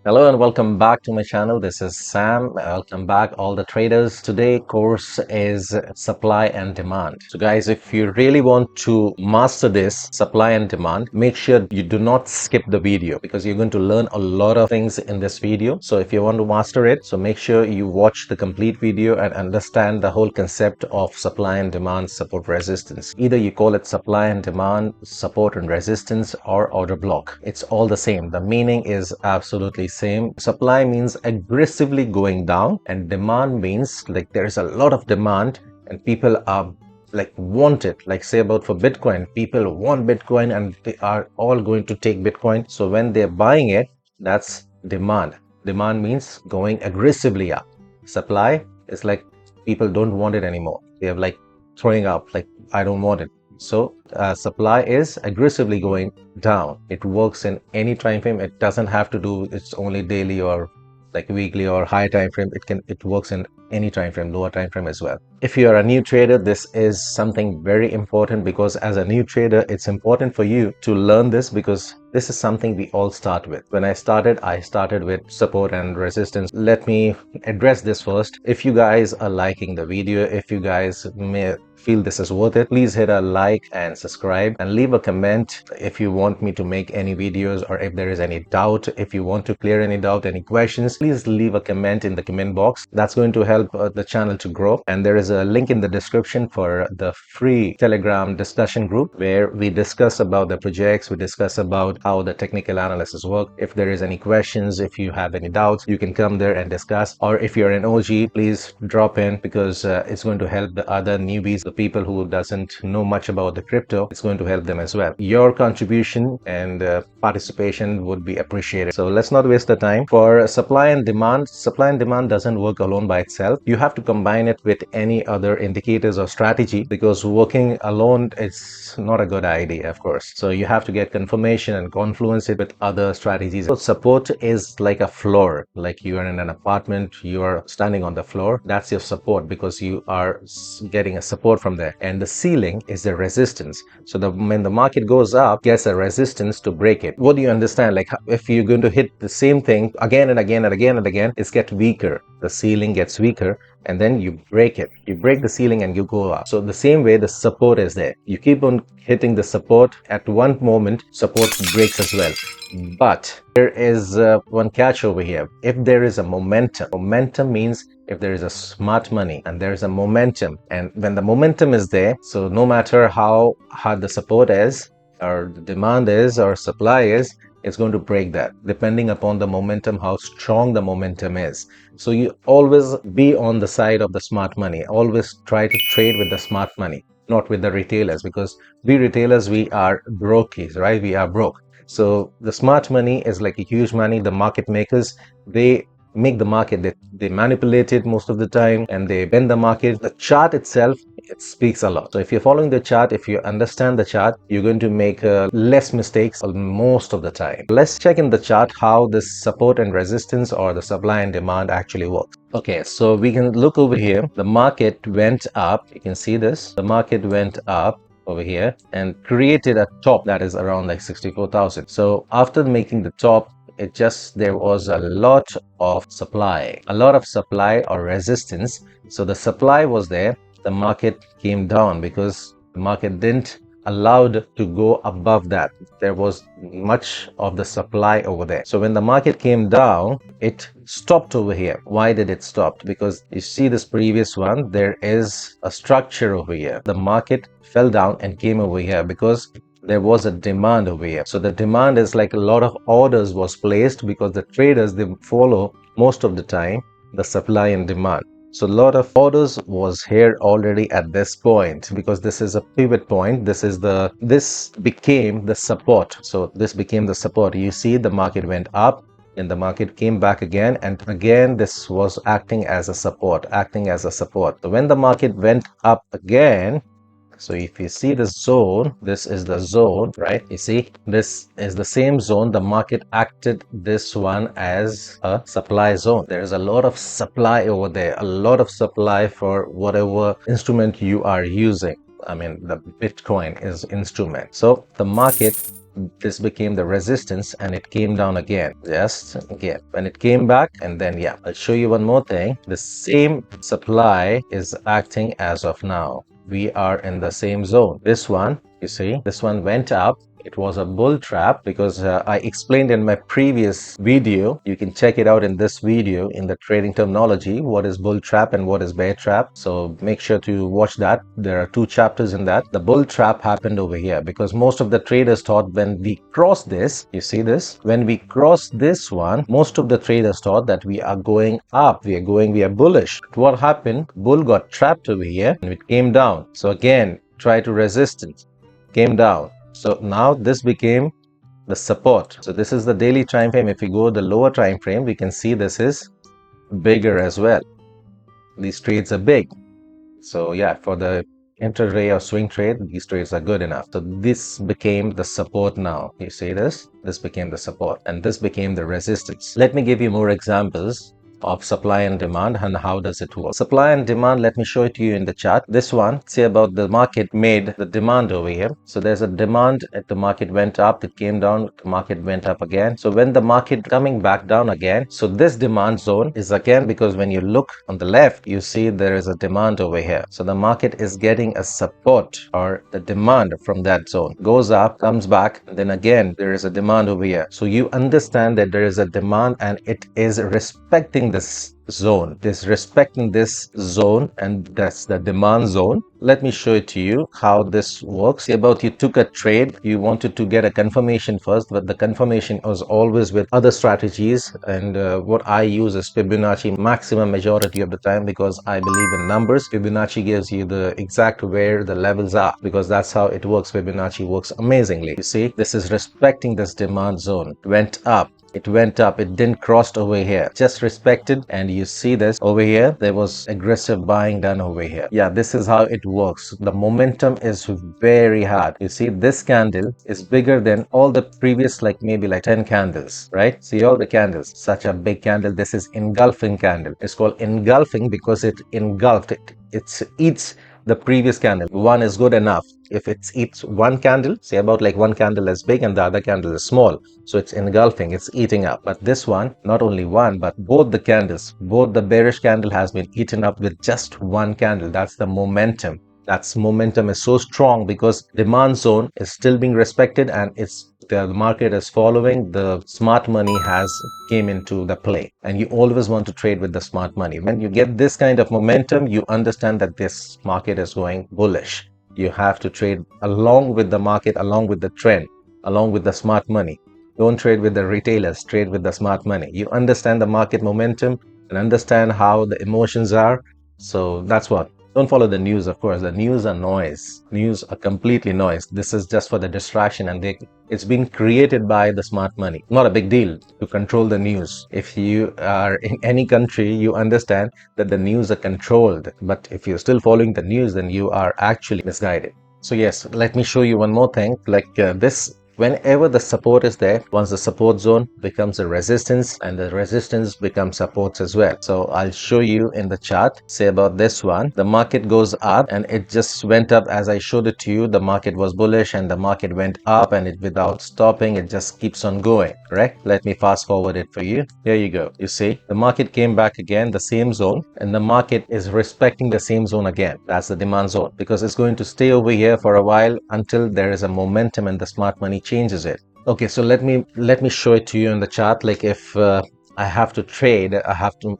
Hello and welcome back to my channel. This is Sam. Welcome back all the traders. Today course is supply and demand. So guys, if you really want to master this supply and demand, make sure you do not skip the video because you're going to learn a lot of things in this video. So if you want to master it, so make sure you watch the complete video and understand the whole concept of supply and demand, support, resistance. Either you call it supply and demand, support and resistance, or order block. It's all the same. The meaning is absolutely same. Supply means aggressively going down, and demand means like there is a lot of demand and people are like want it. Like say about for Bitcoin, people want Bitcoin and they are all going to take Bitcoin. So when they're buying it, that's demand. Demand means going aggressively up. Supply is like people don't want it anymore. They have like throwing up like I don't want it. So supply is aggressively going down. It works in any time frame. It doesn't have to do it's only daily or like weekly or high time frame. It works in any time frame, lower time frame as well. If you are a new trader, this is something very important because as a new trader, it's important for you to learn this because this is something we all start with. When I started with support and resistance. Let me address this first. If you guys are liking the video, if you guys may feel this is worth it, please hit a like and subscribe and leave a comment if you want me to make any videos or if there is any doubt. If you want to clear any doubt, any questions, please leave a comment in the comment box. That's going to help the channel to grow. And there is a link in the description for the free Telegram discussion group where we discuss about the projects, we discuss about how the technical analysis work. If there is any questions, if you have any doubts, you can come there and discuss. Or if you're an OG, please drop in because it's going to help the other newbies, the people who doesn't know much about the crypto. It's going to help them as well. Your contribution and participation would be appreciated. So let's not waste the time. For supply and demand doesn't work alone by itself. You have to combine it with any other indicators or strategy because working alone is not a good idea, of course. So you have to get confirmation and confluence it with other strategies. So support is like a floor, like you are in an apartment, you are standing on the floor. That's your support because you are getting a support from there. And the ceiling is the resistance. So when the market goes up, gets a resistance to break it. What do you understand? Like if you're going to hit the same thing again and again and again and again, it's get weaker. The ceiling gets weaker and then you break it. You break the ceiling and you go up. So the same way the support is there. You keep on hitting the support. At one moment, support breaks as well. But there is one catch over here. If there is a momentum means if there is a smart money and there is a momentum, and when the momentum is there, so no matter how hard the support is or the demand is or supply is, it's going to break that depending upon the momentum, how strong the momentum is. So you always be on the side of the smart money. Always try to trade with the smart money, not with the retailers, because we retailers, we are brokies, right? We are broke. So the smart money is like a huge money. The market makers, they make the market, they manipulate it most of the time and they bend the market. The chart itself, it speaks a lot. So if you're following the chart, if you understand the chart, you're going to make less mistakes most of the time. Let's check in the chart how this support and resistance or the supply and demand actually works. Okay, so we can look over here. The market went up. You can see this. The market went up over here and created a top that is around like 64,000. So after making the top, there was a lot of supply or resistance. So the supply was there. The market came down because the market didn't allowed to go above that. There was much of the supply over there. So when the market came down, it stopped over here. Why did it stop? Because you see this previous one, there is a structure over here. The market fell down and came over here because there was a demand over here. So the demand is like a lot of orders was placed because the traders, they follow most of the time the supply and demand. So a lot of orders was here already at this point because this is a pivot point. This became the support. So this became the support. You see the market went up and the market came back again, and again this was acting as a support. So when the market went up again, so if you see the zone, this is the zone, right? You see, this is the same zone. The market acted this one as a supply zone. There is a lot of supply over there, a lot of supply for whatever instrument you are using. I mean, the Bitcoin is instrument. So the market this became the resistance and it came down again, just again when it came back. And then yeah, I'll show you one more thing. The same supply is acting as of now. We are in the same zone. This one, you see, this one went up. It was a bull trap because I explained in my previous video. You can check it out in this video in the trading terminology, what is bull trap and what is bear trap. So make sure to watch that. There are 2 chapters in that. The bull trap happened over here because most of the traders thought when we cross this, you see this, when we cross this one, most of the traders thought that we are going up, we are bullish. But what happened? Bull got trapped over here and it came down. So again, try to resist it, came down. So now this became the support. So this is the daily time frame. If we go the lower time frame, we can see this is bigger as well. These trades are big. So yeah, for the intraday or swing trade, these trades are good enough. So this became the support now. You see this? This became the support and this became the resistance. Let me give you more examples of supply and demand and how does it work. Supply and demand, let me show it to you in the chart. This one, say about the market made the demand over here. So there's a demand, the market went up, it came down, the market went up again. So when the market coming back down again, so this demand zone is again, because when you look on the left, you see there is a demand over here. So the market is getting a support or the demand from that zone. Goes up, comes back, and then again there is a demand over here. So you understand that there is a demand and it is respecting this zone, respecting this zone, and that's the demand zone. Let me show it to you how this works. Say about you took a trade, you wanted to get a confirmation first, but the confirmation was always with other strategies, and what I use is Fibonacci maximum majority of the time because I believe in numbers. Fibonacci gives you the exact where the levels are because that's how it works. Fibonacci works amazingly. You see, this is respecting this demand zone. Went up, it went up, it didn't cross over here, just respected. And you see this over here, there was aggressive buying done over here. Yeah, this is how it works. The momentum is very hard. You see, this candle is bigger than all the previous, like maybe like 10 candles, right? See all the candles, such a big candle. This is engulfing candle. It's called engulfing because it engulfed it. It eats the previous candle. One is good enough. If it eats one candle, say about like one candle is big and the other candle is small, so it's engulfing, it's eating up. But this one, not only one, but both the candles, both the bearish candle has been eaten up with just one candle. That's the momentum. That's momentum is so strong because demand zone is still being respected and the market is following. The smart money has came into the play, and you always want to trade with the smart money. When you get this kind of momentum, you understand that this market is going bullish. You have to trade along with the market, along with the trend, along with the smart money. Don't trade with the retailers, trade with the smart money. You understand the market momentum and understand how the emotions are. So that's what. Don't follow the news, of course. The news are noise. News are completely noise. This is just for the distraction, and it's been created by the smart money. Not a big deal to control the news. If you are in any country, you understand that the news are controlled. But if you're still following the news, then you are actually misguided. So yes, let me show you one more thing. Like this. Whenever the support is there, once the support zone becomes a resistance and the resistance becomes supports as well. So I'll show you in the chart. Say about this one, the market goes up and it just went up. As I showed it to you, the market was bullish and the market went up, and it without stopping, it just keeps on going, correct? Let me fast forward it for you. Here you go. You see, the market came back again, the same zone, and the market is respecting the same zone again. That's the demand zone because it's going to stay over here for a while until there is a momentum and the smart money changes it. Okay, so let me show it to you in the chart. Like if I have to trade,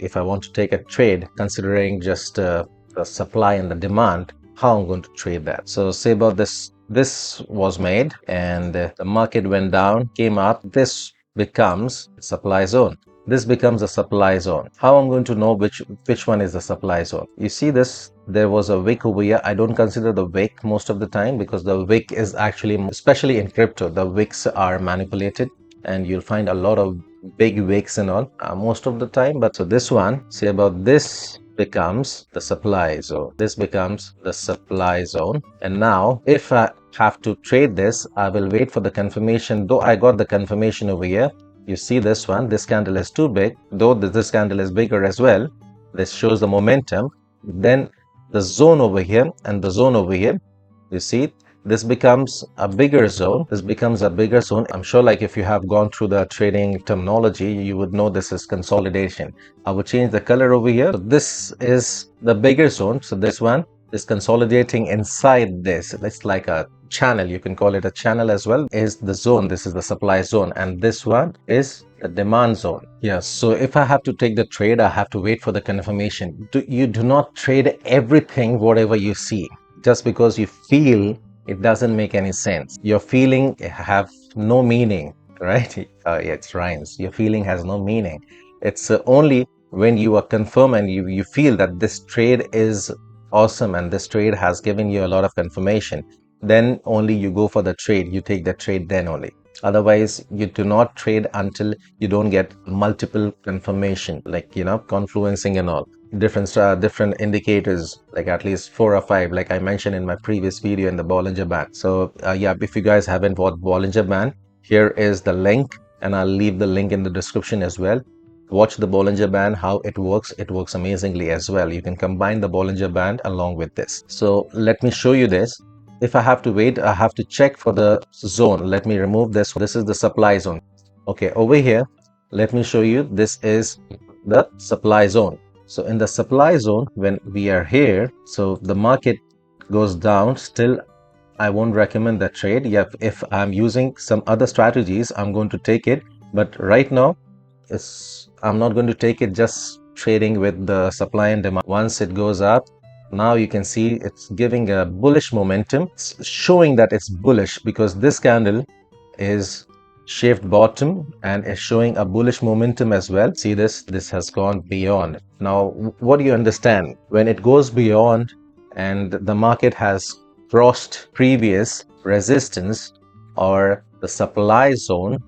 if I want to take a trade considering just the supply and the demand, how I'm going to trade that. So say about this was made and the market went down, came up. This becomes supply zone. This becomes a supply zone. How I'm going to know which one is the supply zone? You see this, there was a wick over here. I don't consider the wick most of the time because the wick is actually, especially in crypto, the wicks are manipulated and you'll find a lot of big wicks and all most of the time. But so this one, say about this becomes the supply zone. This becomes the supply zone. And now if I have to trade this, I will wait for the confirmation. Though I got the confirmation over here. You see this one, this candle is too big, though this candle is bigger as well. This shows the momentum. Then the zone over here and the zone over here, you see this becomes a bigger zone. This becomes a bigger zone. I'm sure like if you have gone through the trading terminology, you would know this is consolidation. I would change the color over here. So this is the bigger zone. So this one is consolidating inside this. It's like a channel. You can call it a channel as well. Is the zone. This is the supply zone. And this one is the demand zone. Yes. So if I have to take the trade, I have to wait for the confirmation. You do not trade everything, whatever you see. Just because you feel, it doesn't make any sense. Your feeling have no meaning, right? It rhymes. Your feeling has no meaning. It's only when you are confirmed and you feel that this trade is awesome and this trade has given you a lot of confirmation, then only you go for the trade. You take the trade then only. Otherwise, you do not trade until you don't get multiple confirmation, like, confluencing and all. Different indicators, like at least 4 or 5, like I mentioned in my previous video in the Bollinger Band. So yeah, if you guys haven't watched Bollinger Band, here is the link, and I'll leave the link in the description as well. Watch the Bollinger Band, how it works. It works amazingly as well. You can combine the Bollinger Band along with this. So let me show you this. If I have to wait, I have to check for the zone. Let me remove this. This is the supply zone. Okay, over here, let me show you. This is the supply zone. So in the supply zone, when we are here, so the market goes down, still I won't recommend that trade. Yeah, if I'm using some other strategies, I'm going to take it. But right now, I'm not going to take it, just trading with the supply and demand. Once it goes up, now you can see it's giving a bullish momentum. It's showing that it's bullish because this candle is shaved bottom and is showing a bullish momentum as well. See this has gone beyond. Now what do you understand? When it goes beyond and the market has crossed previous resistance or the supply zone,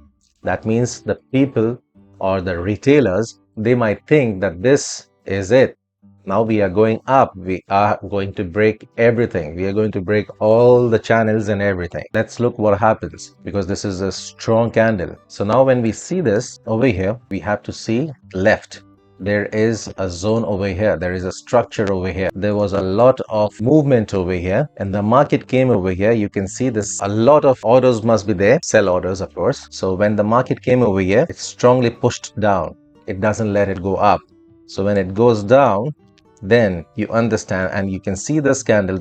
that means the people or the retailers, they might think that this is it. Now we are going up. We are going to break everything. We are going to break all the channels and everything. Let's look what happens, because this is a strong candle. So now when we see this over here, we have to see left. There is a zone over here. There is a structure over here. There was a lot of movement over here and the market came over here. You can see this, a lot of orders must be there, sell orders of course. So when the market came over here, it's strongly pushed down. It doesn't let it go up. So when it goes down, then you understand, and you can see this candle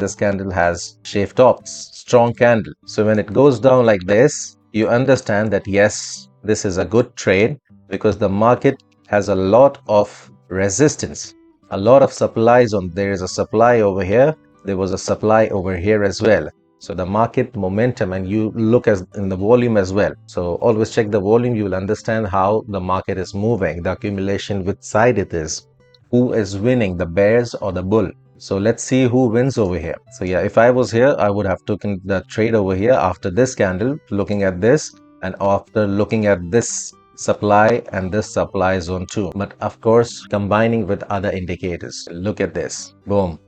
has shaved off, strong candle. So when it goes down like this, you understand that yes, this is a good trade because the market has a lot of resistance, a lot of supplies on. There is a supply over here, there was a supply over here as well. So the market momentum, and you look as in the volume as well. So always check the volume. You will understand how the market is moving, the accumulation, which side it is, who is winning, the bears or the bull. So let's see who wins over here. So yeah, if I was here, I would have taken the trade over here after this candle, looking at this, and after looking at this supply and this supply zone too. But of course, combining with other indicators. Look at this. Boom.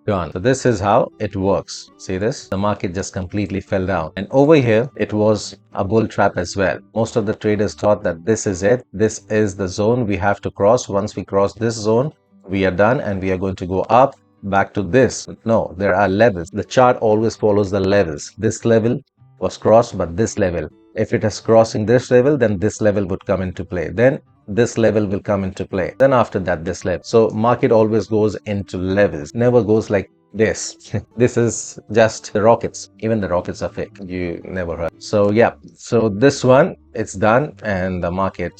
Gone. So this is how it works. See this? The market just completely fell down. And over here, it was a bull trap as well. Most of the traders thought that this is it. This is the zone we have to cross. Once we cross this zone, we are done and we are going to go up back to this. No, there are levels. The chart always follows the levels. This level was crossed, but this level. If it is crossing this level, then this level would come into play. Then this level will come into play. Then after that, this level. So market always goes into levels, never goes like this. This is just the rockets. Even the rockets are fake. You never heard. So yeah, so this one, it's done and the market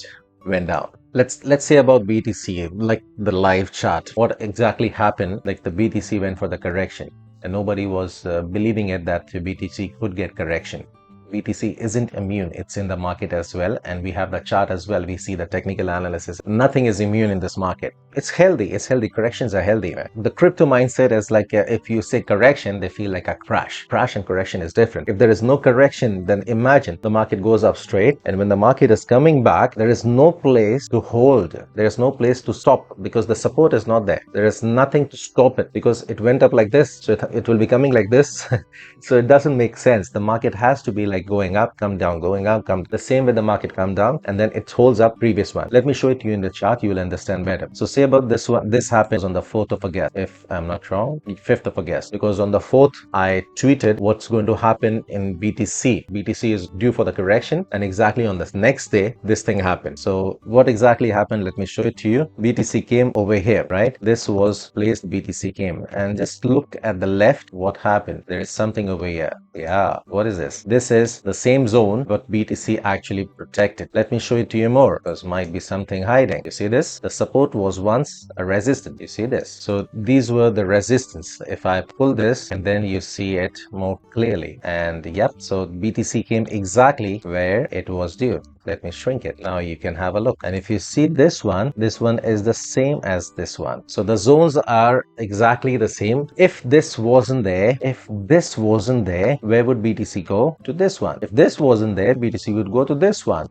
went down. Let's say about BTC, like the live chart. What exactly happened? Like the BTC went for the correction and nobody was believing it that BTC could get correction. BTC isn't immune. It's in the market as well, and we have the chart as well. We see the technical analysis. Nothing is immune in this market. It's healthy. It's healthy. Corrections are healthy, man. The crypto mindset is like if you say correction, they feel like a crash. Crash and correction is different. If there is no correction, then imagine the market goes up straight, and when the market is coming back, there is no place to hold. There is no place to stop because the support is not there. There is nothing to stop it because it went up like this, so it will be coming like this. So it doesn't make sense. The market has to be like like going up, come down, going up, come. The same with the market come down, and then it holds up previous one. Let me show it to you in the chart. You will understand better. So say about this one. This happens on the 4th of August, if I'm not wrong, 5th of August, because on the 4th I tweeted what's going to happen in BTC. BTC is due for the correction, and exactly on the next day this thing happened. So what exactly happened? Let me show it to you. BTC came over here, right? This was placed, BTC came, and just look at the left. What happened? There is something over here. Yeah, what is this? This is the same zone, but BTC actually protected. Let me show it to you more, because might be something hiding. You see this? The support was once a resistance. You see this? So these were the resistance. If I pull this, and then you see it more clearly, and yep, so BTC came exactly where it was due. Let me shrink it. Now you can have a look. And if you see this one is the same as this one. So the zones are exactly the same. If this wasn't there, where would BTC go? To this one. If this wasn't there, BTC would go to this one.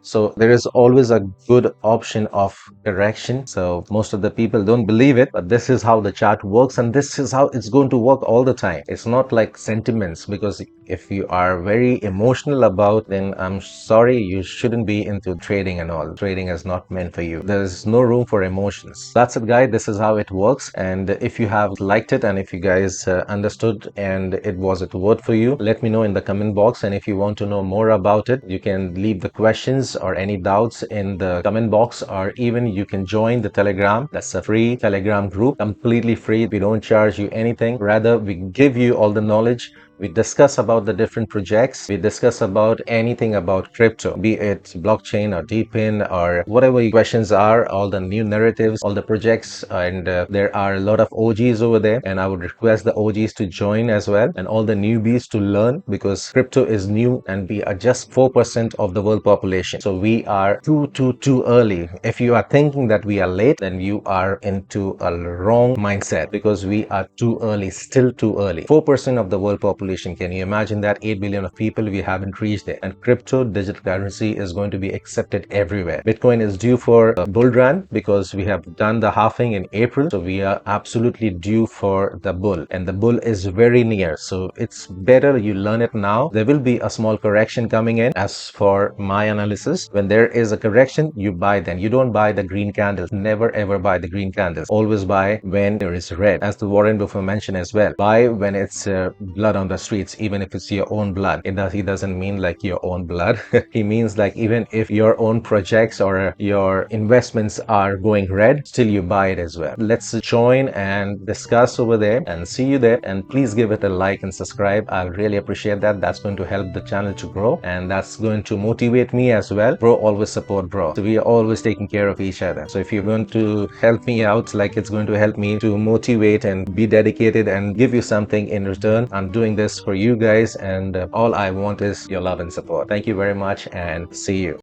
So there is always a good option of correction. So most of the people don't believe it, but this is how the chart works, and this is how it's going to work all the time. It's not like sentiments, because if you are very emotional about, then I'm sorry, you shouldn't be into trading and all. Trading is not meant for you. There's no room for emotions. That's it, guys. This is how it works. And if you have liked it, and if you guys understood and it was a word for you, let me know in the comment box. And if you want to know more about it, you can leave the questions or any doubts in the comment box, or even you can join the Telegram. That's a free Telegram group, completely free. We don't charge you anything. Rather, we give you all the knowledge. We discuss about the different projects. We discuss about anything about crypto, be it blockchain or DeepIn or whatever your questions are, all the new narratives, all the projects, and there are a lot of OGs over there, and I would request the OGs to join as well, and all the newbies to learn, because crypto is new and we are just 4% of the world population. So we are too early. If you are thinking that we are late, then you are into a wrong mindset, because we are too early, still too early. 4% of the world population. Can you imagine that? 8 billion of people, we haven't reached there. And crypto, digital currency, is going to be accepted everywhere. Bitcoin is due for a bull run, because we have done the halving in April. So we are absolutely due for the bull, and the bull is very near. So it's better you learn it now. There will be a small correction coming in. As for my analysis, when there is a correction, you buy then. You don't buy the green candles. Never ever buy the green candles. Always buy when there is red. As the Warren Buffett mentioned as well, buy when it's blood on the streets, even if it's your own blood. He doesn't mean like your own blood. He means like even if your own projects or your investments are going red, still you buy it as well. Let's join and discuss over there, and see you there. And please give it a like and subscribe. I really appreciate that. That's going to help the channel to grow, and that's going to motivate me as well. Bro, always support bro. So we are always taking care of each other. So if you're going to help me out, like it's going to help me to motivate and be dedicated and give you something in return, I'm doing this for you guys, and all I want is your love and support. Thank you very much, and see you.